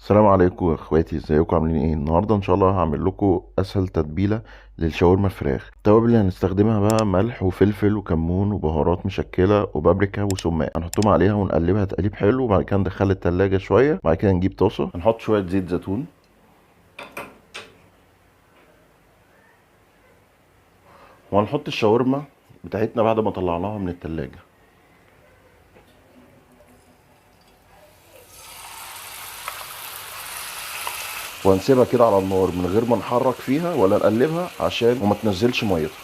السلام عليكم يا اخواتي، ازيكم عاملين ايه؟ النهارده ان شاء الله هعمل لكم اسهل تتبيله للشاورما الفراخ. التوابل اللي هنستخدمها بقى ملح وفلفل وكمون وبهارات مشكله وبابريكا وسماق. هنحطهم عليها ونقلبها تقليب حلو، وبعد كده ندخلها التلاجة شويه. بعد كده نجيب طاسه، هنحط شويه زيت زيتون، وهنحط الشاورما بتاعتنا بعد ما طلعناها من التلاجة. وهنسيبها كده على النار من غير ما نحرك فيها ولا نقلبها عشان وما تنزلش ميتها.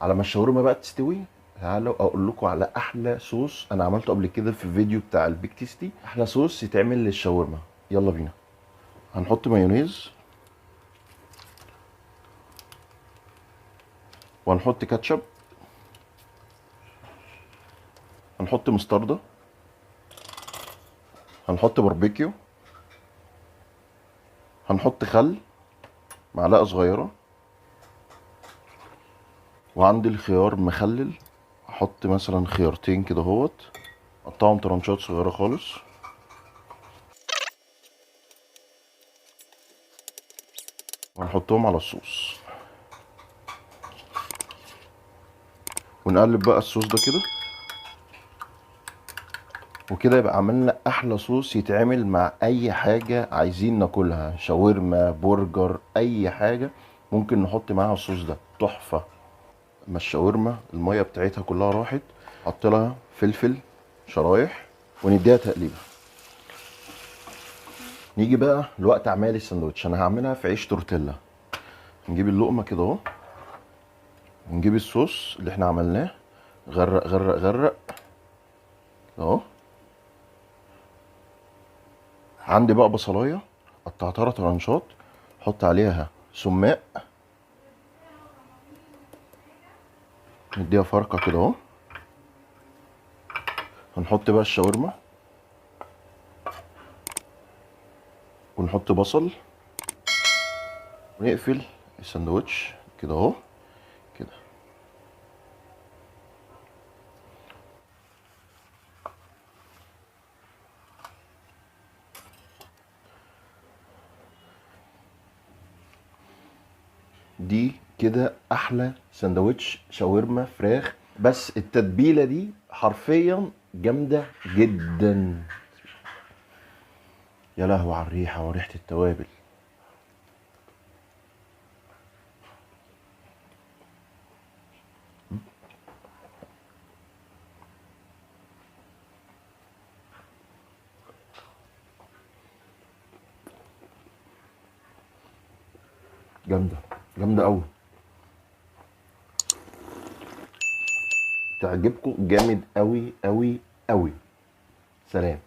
على ما الشاورما بقى تستوي، تعالوا اقول لكم على احلى صوص انا عملته قبل كده في الفيديو بتاع البيك تيستي. احلى صوص يتعمل للشاورما. يلا بينا. هنحط مايونيز، وهنحط كاتشب، هنحط مستردة، هنحط باربيكيو، هنحط خل معلقة صغيرة، وعندي الخيار مخلل، احط مثلا خيارتين كده اهوت، اقطعهم ترانشات صغيرة خالص، وهنحطهم على الصوص، ونقلب بقى الصوص ده كده. وكده يبقى عملنا احلى صوص يتعمل مع اي حاجة عايزين ناكلها، شاورما، برجر، اي حاجة ممكن نحط معاها الصوص ده، تحفة. اما الشاورما المية بتاعتها كلها راحت، حط لها فلفل شرايح ونديها تقليبة. نيجي بقى لوقت اعمال السندوتش. انا هعملها في عيش تورتيلا. نجيب اللقمة كده اهو، ونجيب الصوص اللي احنا عملناه، غرق غرق غرق اهو. عندي بقى بصلايه قطعتها طرنشات، حط عليها سماق، نديها فرقه كده اهو. هنحط بقى الشاورما، ونحط بصل، ونقفل الساندوتش كده اهو كده. دي كده احلى ساندوتش شاورما فراخ، بس التتبيله دي حرفيا جامده جدا. يا لهوي على الريحه وريحه التوابل. جامده، جامده قوي، تعجبكم جامد قوي قوي قوي. سلام.